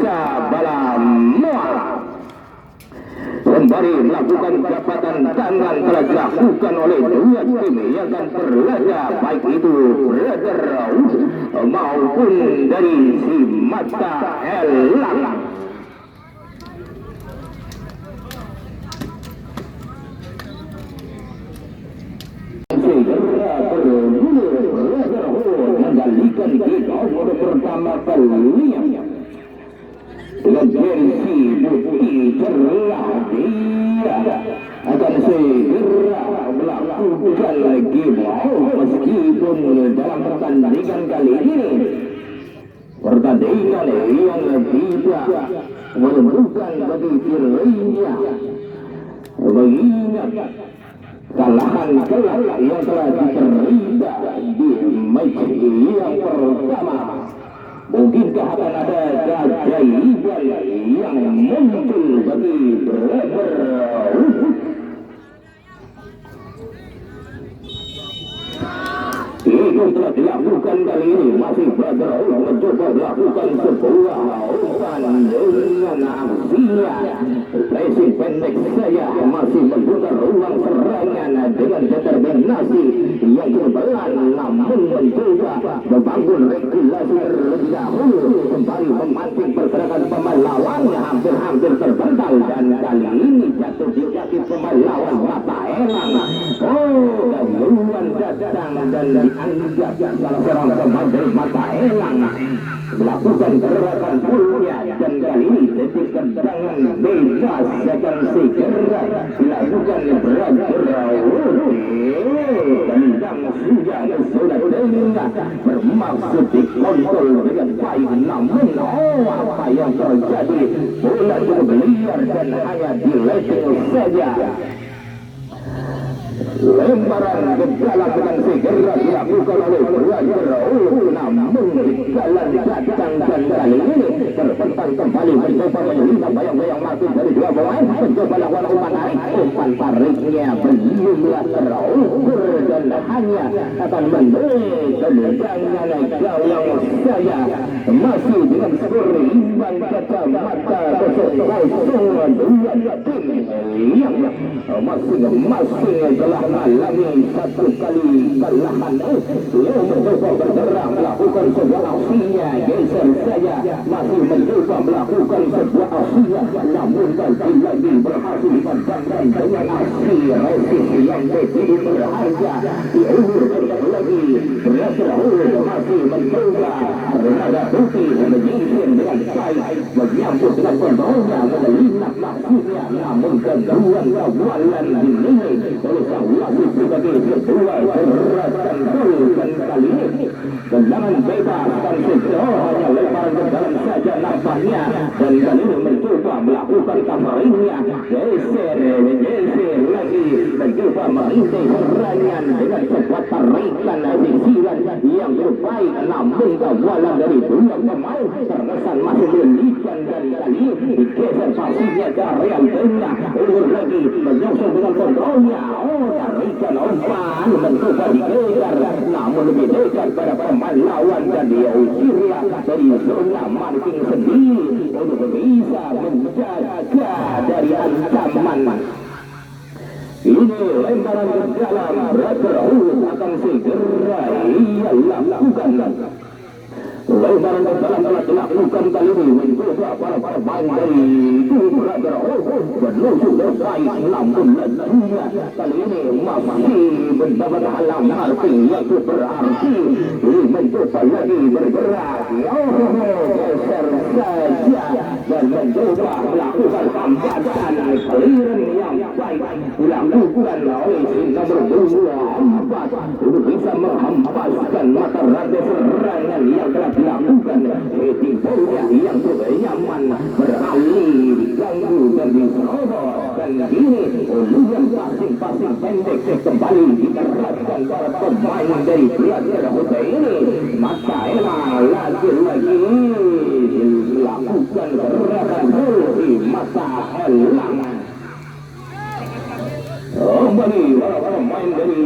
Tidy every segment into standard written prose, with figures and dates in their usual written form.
Raja Balamoa kembali melakukan gapatan tangan telah dilakukan oleh dua tim yang akan berlaga, baik itu Brother maupun dari si Mata Elang. Segera bergulir Brotherhood menggalikan kick-off pertama kalinya dengan jersey putih cerah. Dia akan segera melakukan game off meskipun dalam pertandingan kali ini pertandingan yang tidak menentukan bagi dirinya. Mengingat kalahan kelak yang telah diterima di match yang pertama, mungkinkah akan ada keajaiban yang muncul bagi Brotherhood? Itu telah dilakukan kali ini. Masih Brotherhood mencoba melakukan sebuah umpan dengan aksinya. Racing pendek saya masih membuka ruang serangan dengan determinasi yang kebelan, namun mencoba membangun regulasi terlebih dahulu, kembali memancing pergerakan pemain lawannya hampir-hampir terbental, dan kali ini jatuh di kaki pemain lawan Mata Elang. Gangguan datang dan dianggap salah seorang pemain dari Mata Elang melakukan gerakan fullnya, dan kali ini detik tendangan bebas akan segera dilakukan Brotherhood. Tendang sudah dengar bermaksud dikontrol dengan baik, namun apa yang terjadi, bola berliar dan hanya dileting saja. Lemparan ke dalam dengan segera dilakukan oleh Brotherhood, namun di jalan datang dan kali ini terbentang kembali, mencoba menyelinap bayang-bayang masuk dari dua pemain, mencoba lakukan umpan tarik. Umpan tariknya belumlah terukur dan hanya akan memberi tendangan gawang saya. Masih dengan skor imbang kacamata 0-0, dua tim yang masing-masing telah mengalami satu kali kalahan. Dia mencoba bergerak melakukan sebuah aksinya, geser saja, masih mencoba melakukan sebuah aksinya, namun lagi berhasil dipadamkan dengan aksi resisi yang begitu berharga. Diulur lagi Brotherhood masih mencoba Armada Putih menyisir dengan baik, menyambut dengan kontrolnya, menyelinap maksudnya, namun keduan kawalan dinilai oleh sang wasit sebagai kedua gerakan gol, dan kali ini tendangan bebas dan sejauh hanya lemparan ke dalam saja nampaknya, dan kali ini mencoba melakukan coveringnya, geser lagi, mencoba merintai serangan dengan sebuah tarikan sisiran yang terbaik, namun kawalan dari dua pemain terkesan masih melikan, dan kali ini digeser pasinya ke area tengah, ulur lagi menyongsong dengan kontrolnya. Tarikan umpan mencoba digeser, namun lebih dekat pada pemain lawan, dan dia usirlah dari zona marking sendiri untuk bisa menjaga dari ancaman. Ini lemparan ke dalam, Brotherhood akan segera ia lakukan. Lemparan ke dalam telah dilakukan kali ini, mencoba para pemain dari Brotherhood menusuk terbaik, namun lajunya kali ini masih mendapat halang marking yang berarti. Mencoba lagi bergerak, geser saja, dan mencoba melakukan hambatan clearan yang baik dilakukan oleh si nomor 24 untuk bisa menghempaskan mata rantai serangan yang telah dilakukan. Timbolnya yang cukup nyaman beralih diganggu dan diserobot, dan ini uluran passing pendek kembali dikeraskan para pemain dari Brotherhood ini. Mata Elang lagi-lagi dilakukan gerakan gol di Mata Elang. Kembali para pemain dari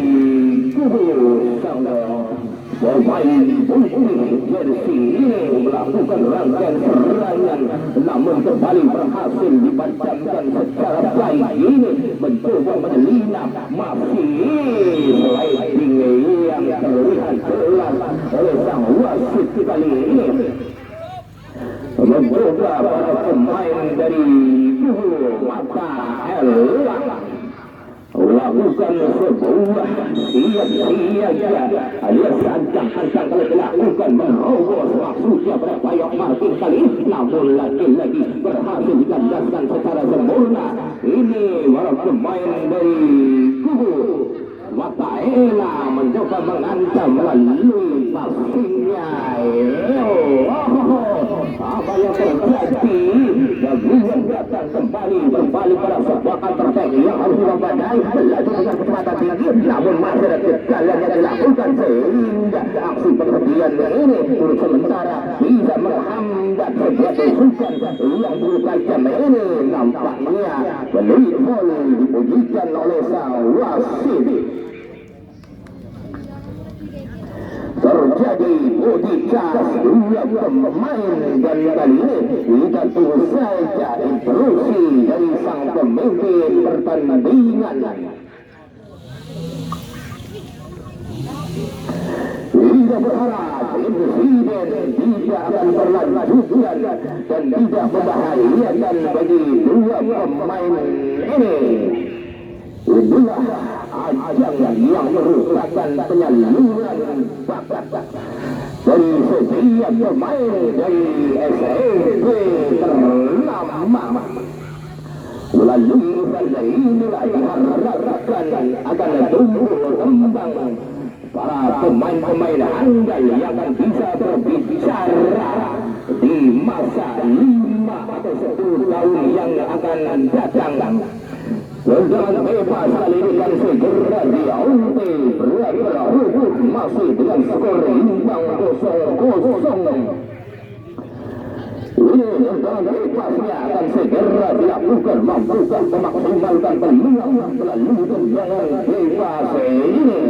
kubu sang pemain putih jersey ini melakukan rangkaian serangan namun kembali berhasil dipadamkan secara baik. Ini mencoba menyelinap, masih sliding yang terlihat jelas oleh sang wasit kali ini. Mencoba para pemain dari Mata Elang lakukan sebuah siap-siaga alias ancang-ancang kalau dilakukan merobos maksudnya pada payung Martin kali ini, namun lagi-lagi berhasil dikandaskan secara sempurna. Ini para pemain dari kubu Mata Elang mencoba mengancam melalui passingnya. Apa yang terjadi? Gabungan datang kembali berbalik pada sebuah counter attack yang harus diwaspadai. Melaju dengan kecepatan tinggi, namun masih ada kegagalan yang dilakukan sehingga aksi perhentian ini untuk sementara bisa menghambat sebuah tusukan yang tajam ini. Nampaknya peluit bola dipujikan oleh sang wasit. Terjadi body charge dua pemain dan kali ini kita tunggu saja instruksi dari sang pemimpin pertandingan. Kita berharap insiden tidak akan berlanjutkan dan tidak membahayakan bagi dua pemain ini. Inilah ajang yang merupakan penyaluran bakat dari setiap pemain dari SMP ternama. Melalui usaha inilah diharapkan akan tumbuh kembang para pemain-pemain handal yang akan bisa berbicara di masa 5 atau 10 tahun yang akan datang. Tendangan bebas kali ini kan segera diaunti berlaku masih dengan skor imbang 0-0. Ini tendangan bebasnya akan segera dilakukan, mampukah memaksimalkan peluang melalui tendangan bebas ini.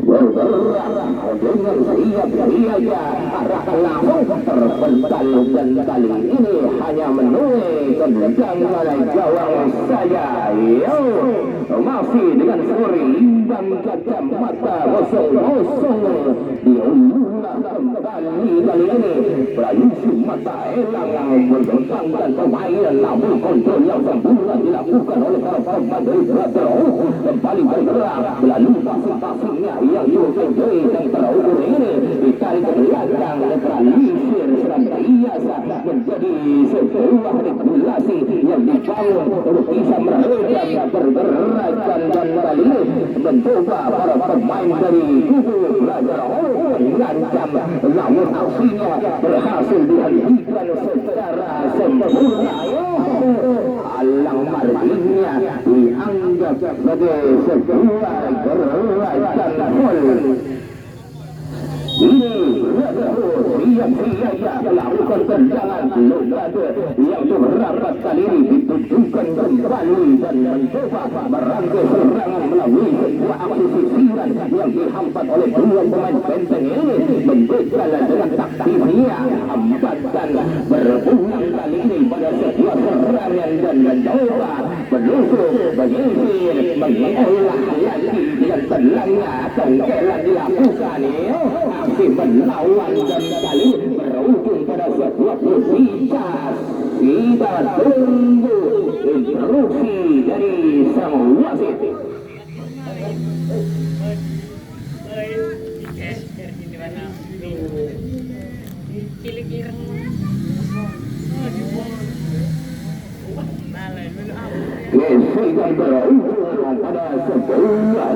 Bergerak dengan siap-siaga arahkan langsung terpental dan kali ini hanya menuai tendangan oleh gawang saya. Masih dengan skor imbang kacamata 0-0 diulang kembali kali ini. Prayusi Mata Elang yang membentangkan permainan namun kontrol yang sempurna dilakukan oleh para pemain dari Brotherhood. Kembali bergerak melalui passing-passingnya yang diukur dan terukur ini ditarik ke belakang netralisir senantiasa menjadi sebuah regulasi yang dibangun untuk bisa meredam pergerakan dan kali ini mencoba para pemain dari kubu Brotherhood mengancam namun aksinya berhasil dihentikan secara sempurna. Alang marginnya dianggap sebagai sebuah gerakan gol. Ini siap-siaga melakukan tendangan blokade yang beberapa kali ini ditujukan kembali dan mencoba merangkai serangan melalui sebuah aksi sisiran yang dihambat oleh dua pemain benteng ini. Menjegal dengan taktiknya hambatan berulang kali ini pada sebuah serangan dan mencoba menusuk menyisir mengolah lagi dengan tenangnya tenggelam dilakukan aksi melawan dan kali berujung pada sebuah pujian. Kita tunggu instruksi dari sang wasit. Kita berujung pada sebuah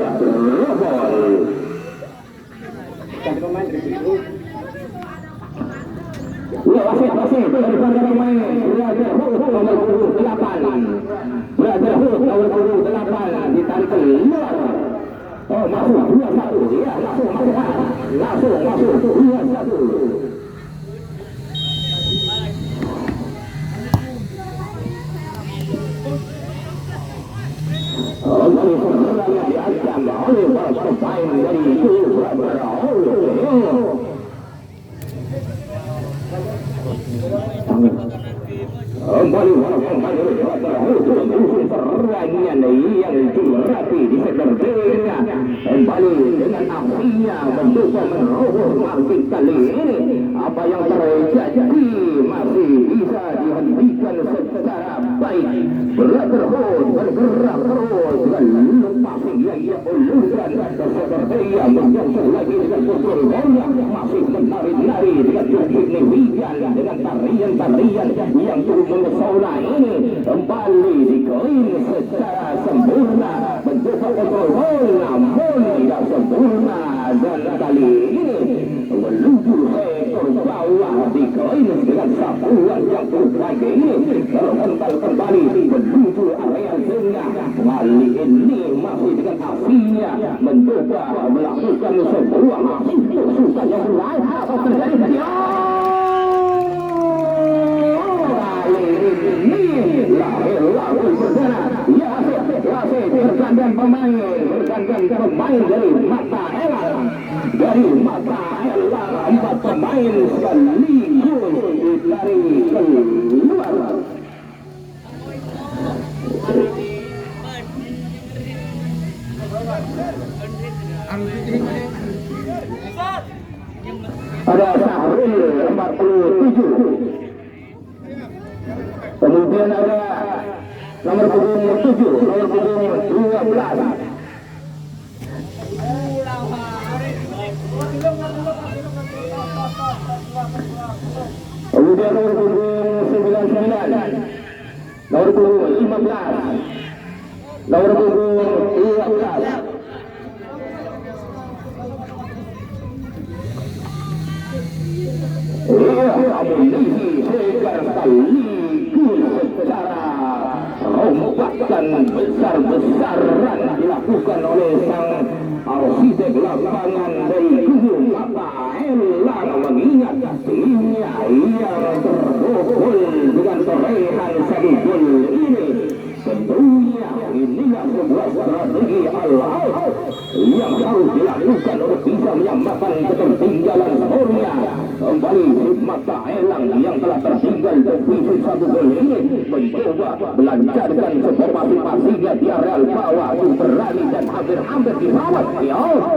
gol. Wasit daripada pemain Brotherhood nomor 8. Brotherhood nomor 8 ditarik keluar. Oh, masuk 2-1. Ya, langsung 2-1. Serangan diancam oleh para pemain dari kubu Brotherhood. di sektor D-nya kembali dengan aksinya mencoba menerobos marking kali ini. Apa yang terjadi masih bisa dihentikan secara baik. Bergerak terus dengan passing yang ia ulurkan ke sektor D yang menjauh lagi dengan kontrol bola, masih menari-nari dengan signifikan dengan tarian-tarian yang cukup mempesona ini. Kembali dikoin secara sempurna mencoba kontrol bola namun tidak sempurna, dan kali ini menuju sektor bawah dikoin dengan sapuan yang cukup baik ini terhental kembali menuju area tengah. Kali ini masih dengan aksinya mencoba melakukan sebuah aksi susah yang lain. Apa terjadi tadi? Bergantian pemain dari Mata Elang, empat pemain sekaligus dari keluar. Ada Sahrul 47, kemudian ada nomor punggung 7, nomor punggung 12. Kemudian nomor punggung 99, nomor punggung 15, nomor punggung 12. Amunisi sekaligus secara rompakan besar-besaran dilakukan oleh sang arsitek lapangan dari kubu Mata Elang, mengingat timnya yang terbobol dengan torehan satu gol ini. Tentunya inilah sebuah strategi al-out yang harus dilakukan untuk bisa menyamakan ketertinggalan skornya. Kembali Mata Elang yang telah tertinggal defisit satu gol ini mencoba melancarkan formasi-formasinya di areal bawah, berani dan hampir disawat.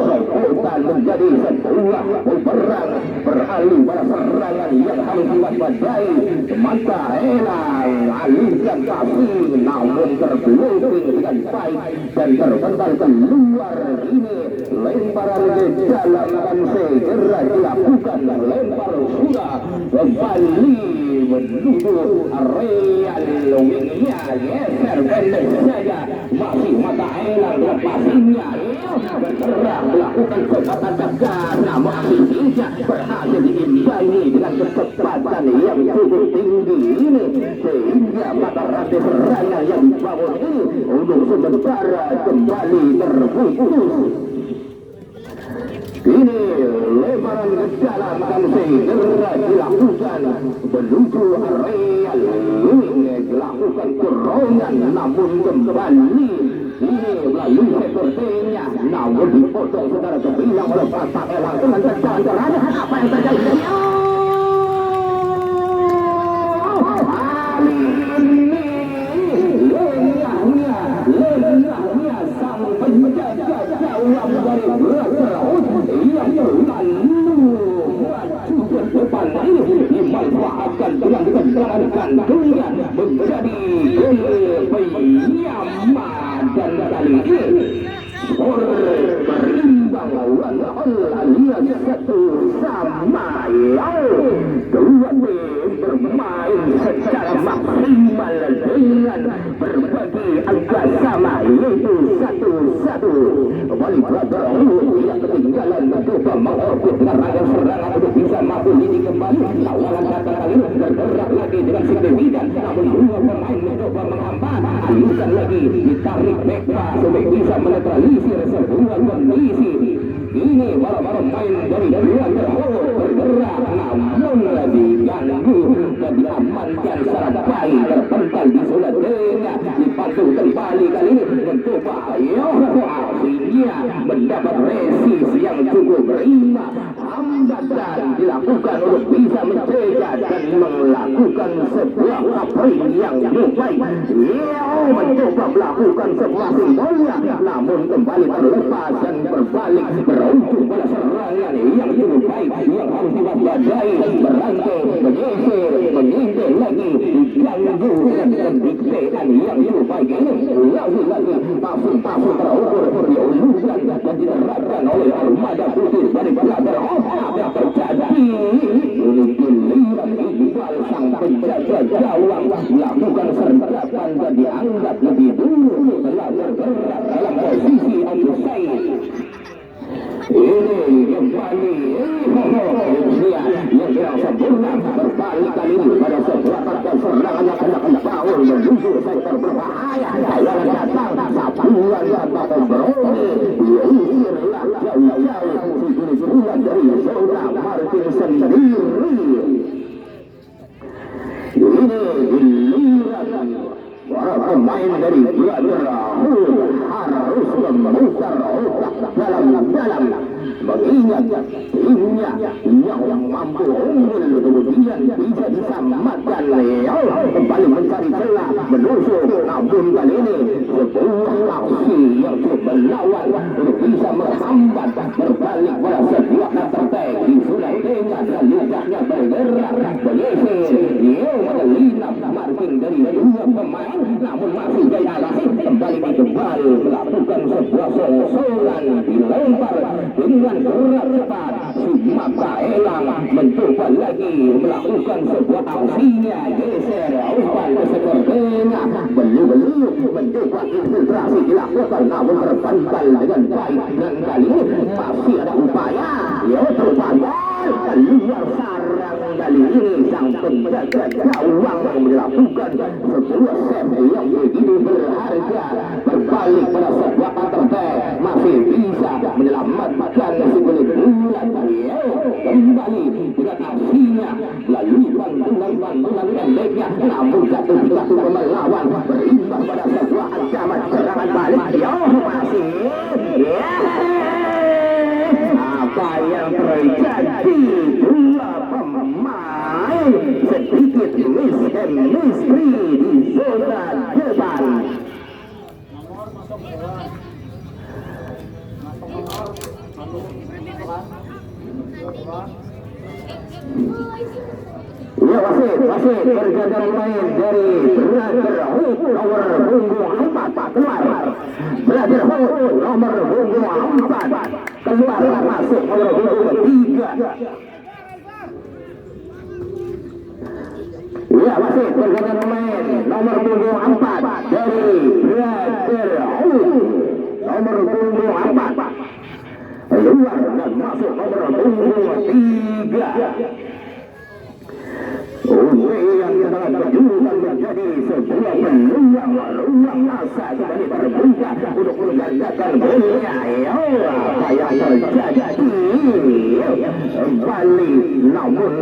Sokotan menjadi sebuah perang beralih pada serangan yang harus diwaspadai. Mata Elang alihkan kasih namun terbloking dengan baik dan terpental keluar. Ini lemparan ke dalam akan segera dilakukan. Lempar sudah kembali menuju area wingnya, geser pendek saja masih Mata Elang dengan passingnya bergerak melakukan kecepatan tegas, namun akhirnya berhasil diimbangi dengan kecepatan yang cukup tinggi ini sehingga mata rantai serangan yang dibangun ini untuk sementara kembali terputus. Ini lemparan ke dalam akan segera dilakukan menuju area wing, dilakukan dorongan namun kembali ini melalui sektor D-nya, namun dipotong secara kebilang oleh Mata Elang dengan tendangan terakhir. Apa yang terjadi? Kali ini lengahnya sang penjaga gawang dari Brazil yang terlalu maju ke depan ini dimanfaatkan dengan tendangan kandungnya menjadi gol penyama, dan kali ini skor berimbang alias 1-1. Dua tim bermain secara maksimal dengan berbagi angka sama yaitu 1-1. Kembali Brother tidak ketinggalan mencoba mengorbit dengan ragam serangan untuk bisa mampu lini kembali. Lawanan datang kali ini bergerak lagi dengan signifikan, namun dua pemain mencoba menghambat. Alihkan lagi ditarik Bekba supaya bisa menetralisir sebuah kondisi. Ini para pemain dari dua terhubung bergerak namun diganggu dan diamankan secara baik, terpental di sulat tengah, dipantul kembali kali ini mencoba akhirnya mendapat resisi yang cukup prima. Hambatan dilakukan untuk bisa mencegah dan melakukan sebuah kapring yang baik. Mencoba melakukan sebuah simbolnya, namun kembali terlepas dan berbalik berujung pada serangan yang cukup baik yang harus diwaspadai. Merangkai, menyisir, menyindir lagi, diganggu dengan pendiktean yang cukup baik ini. Lagi pasung-pasung terukur diulurkan dan diterapkan oleh armada putih dari belajar apa yang terjadi. Ini giliran Iqbal sang penjaga gawang melakukan sergapan dan dianggap lebih dulu telah bergerak dalam posisi offside. Ini kembali yang sempurna berbalik kali ini pada sebuah serangan yang hendak membangun menuju sektor berbahaya. Yang datang satuan yang bakal beroni diusirlah jauh-jauh bulan dari zona Martin sendiri. Ini giliran para pemain dari Brother harus memutar otak dalam-dalam mengingat timnya yang mampu unggul kemudian bisa disamakan. Leo kembali mencari celah menusuk, namun kali ini sebuah aksi yang cukup melawan untuk bisa menghambat berbalik pada sebuah tertek di Sungai Tengah dan lidahnya bergerak bergeser. Leo menyelinap marking dari dua pemain, namun masih gaya alasi kembali melakukan sebuah songsolan dilempar dengan gerak cepat. Si mata elang mencoba lagi melakukan sebuah aksinya geser umpan ke sektor tengah, belum mencoba infiltrasi dilakukan namun terpantal dengan baik, dan kali ini masih ada upaya terpantal keluar sarang. Kali ini sang penjaga gawang melakukan sebuah save yang begitu berharga berbalik pada sebuah tertek, masih bisa menyelamatkan si kulit bulan. Kembali dengan aksinya melalui bantuan pendeknya, namun jatuh melawan berimbas pada sebuah ancaman serangan balik. Masih apa yang terjadi? Dua pemain sedikit misteri di zona depan. Ya, wasit bergantian main dari Brother nomor punggung 4 keluar. Brother nomor punggung 4 keluar masuk nomor punggung 3. Ya, wasit bergantian main nomor punggung 4 dari Brother nomor punggung 4 keluar dan masuk nomor punggung 3. Yang sangat berjuang menjadi sebuah peluang asa kembali terbuka untuk menggandakan golnya. Apa yang terjadi? Kembali namun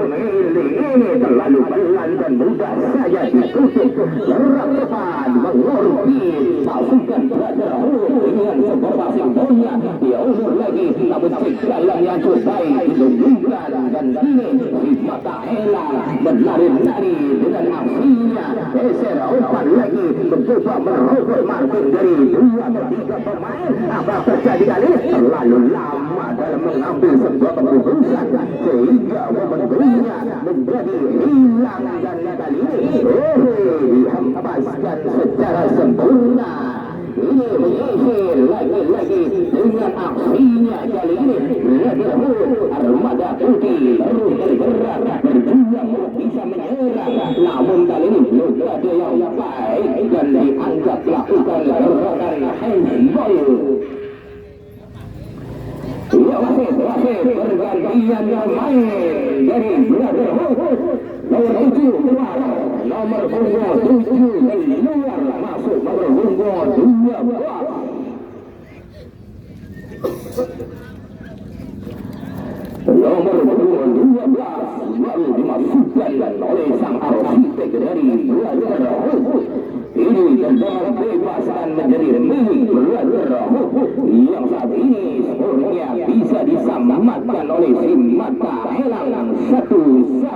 ini terlalu pelan dan mudah saja ditutup. Gerak cepat mengorbit pasukan Brother dengan sebuah passing bola diulur lagi, namun cekalan yang cukup baik ditunjukkan, dan ini si mata elang menari-nari dengan aksinya geser umpan lagi mencoba merobek marking dari 2 atau 3 pemain. Apa terjadi kali ini? Terlalu lama dalam mengambil sebuah keputusan sehingga momentumnya menjadi hilang, dan kali ini dihempaskan secara sempurna. Ini menyisir lagi dengan aksinya kali ini. Armada putih terus bergerak berjuang bisa menyerang, namun kali ini belum ada yang baik dan dianggap melakukan gerakan handball. Ya, wasit bergantian main dari Brother nomor 7 keluar, nomor punggung 7 keluar masuk nomor punggung 12. Nomor punggung 12 lalu dimasukkan oleh sang arsitek dari Brother. Ini tendangan bebas akan menjadi milik Brother yang saat ini disamakan oleh si Mata Elang 1-1.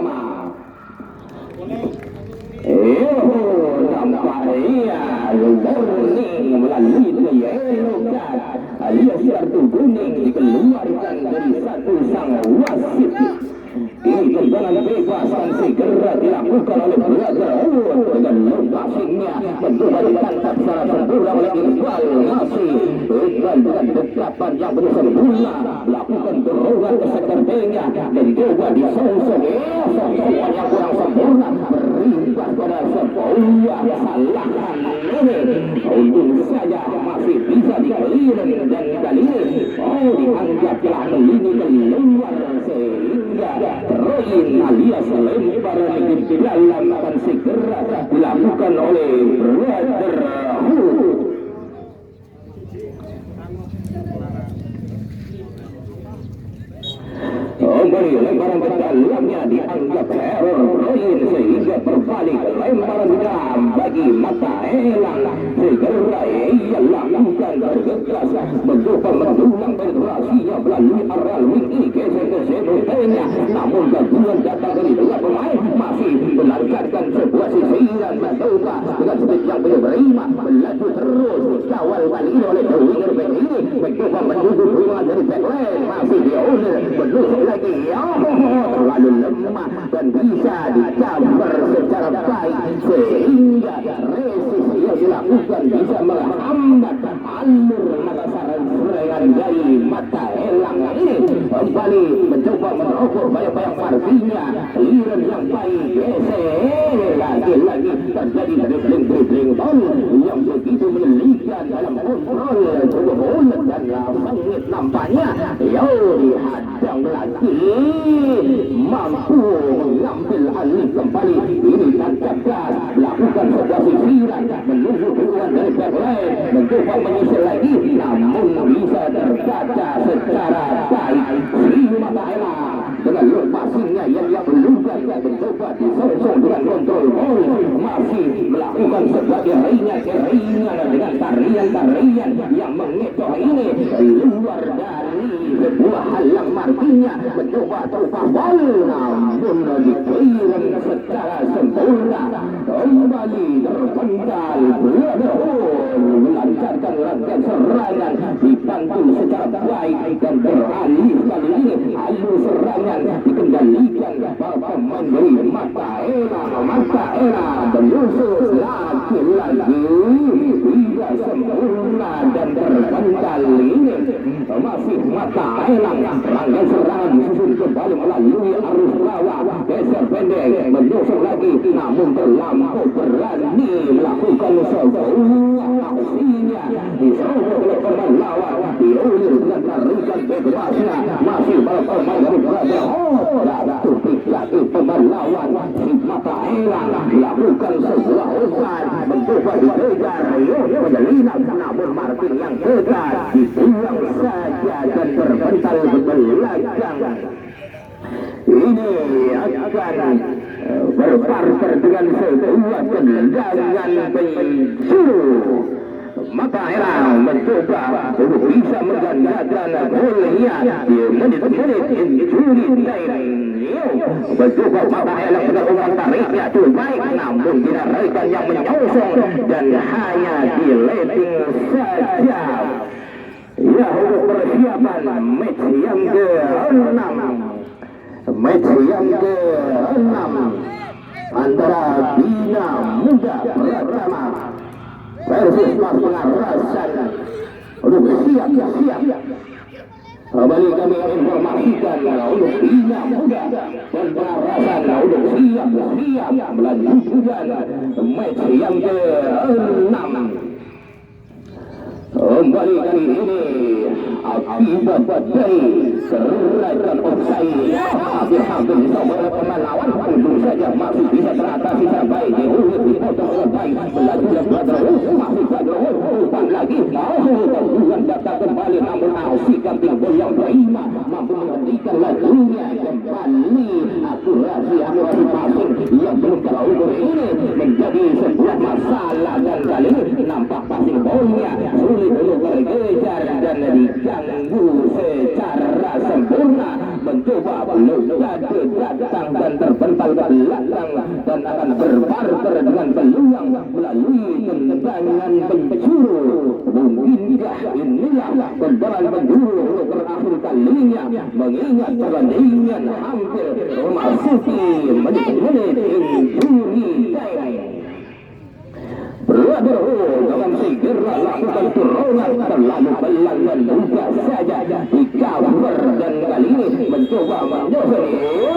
Nampaknya warning melalui dialogkan alias kartu kuning dikeluarkan dari satu sang wasit. Ini tendangan bebas dan segera dilakukan oleh Brother Hood dengan lokasinya mencoba ditangkap secara sempurna oleh Iqbal. Masih Iqbal dengan dekapan yang belum sempurna melakukan dorongan ke sekertenya dan coba disongsong songkongan yang kurang sempurna berimbas pada sebuah kesalahan ini. Untung saja masih bisa dikeliling dan kali ini dianggap telah melini keluar sehingga Royin alias lemparan di dalam akan segera dilakukan oleh Brother Hood. Kembali lemparan ke dalamnya dianggap error Royin sehingga berbalik lemparan di dalam bagi Mata Elang. Segera ia lakukan bergegas mencoba mendulang penetrasinya melalui area wing ini geser ke sebutnya, namun gabungan datang dari dua pemain masih melancarkan sebuah sisiran mencoba dengan speed yang belum berima melaju terus kawal kali ini oleh winger back ini mencoba menuju dukungan dari backline masih diundur menusuk lagi terlalu lemah dan bisa dicabar secara baik sehingga resisi yang dilakukan bisa menghambat alur makasaran serangan dari Mata Elang ini. Kembali mencoba menerobos bayang-bayang partinya aliran yang baik geser lagi terjadi dribbling ball yang begitu menyelidikan dalam kontrol tubuh bola dan sengit nampaknya dihadang lagi mampu mengambil alih kembali ini tancap gas melakukan sebuah sisiran menunggu dukungan dari backline mencoba menyisir lagi namun bisa terbaca secara baik si Mata Elang dengan lokasinya yang belumkan mencoba disongsong dengan kontrol ball masih melakukan sebuah keringan dengan tarian yang mengecoh ini di luar dari sebuah halang markinya mencoba topang bol namun dikeliling secara sempurna kembali terpental melancarkan rangkaian serangan dibantu secara baik dan beralih kali ini alur serangan dikendalikan para pemain dari Mata Elang menyusul lagi tidak sempurna dan terpental ini masih Mata Elang rangkaian serangan disusun kembali melalui arus rawa geser pendek menyusul lagi namun terlampau berani melakukan sebuah aksinya diserobot oleh pemain lawan diulir dengan tarikan bebasnya masih para pemain dari Brother Hood lagi pemain lawan si Mata Elang melakukan sebuah umpan mencoba dikejar menyelinap namun Martin yang kejar dibuang saja dan terpental ke belakang. Ini akan berpartner dengan sebuah tendangan penjuru. Mata Elang mencoba untuk bisa menggandakan golnya di menit-menit injury time. Mencoba Mata Elang dengan umpan tariknya cukup baik namun tidak rekan yang menyongsong dan hanya dileting saja. Ya, untuk persiapan match yang ke-6 antara Bina Muda Pratama versus Mas Pengarasan. Untuk siap. Kembali kami informasikan untuk Bina Muda dan Pengarasan untuk siap melanjutkan match yang ke-6. Kembali kali ini akibat dari serangan offside hampir sama pemain lawan untung saja masih bisa teratasi secara baik dipotong dengan baik melaju dan Brother Hood masih Brother Hood umpan lagi gabungan datang kembali namun sikap gol yang prima mampu menghentikan lajunya kembali akurasi passing yang belum terukur ini menjadi sebuah masalah dan kali ini nampak passing bolnya sulit untuk berkejar dan diganggu secara sempurna Jade datang dan terpental ke belakang dan akan berparter dengan peluang melalui tendangan penjuru. Mungkinkah inilah tendangan penjuru untuk terakhir kalinya, mengingat pertandingan hampir memasuki menit-menit injury time. Brother dengan segera lakukan turunan terlalu pelan dan mudah saja di cover dan kali ini mencoba menyusul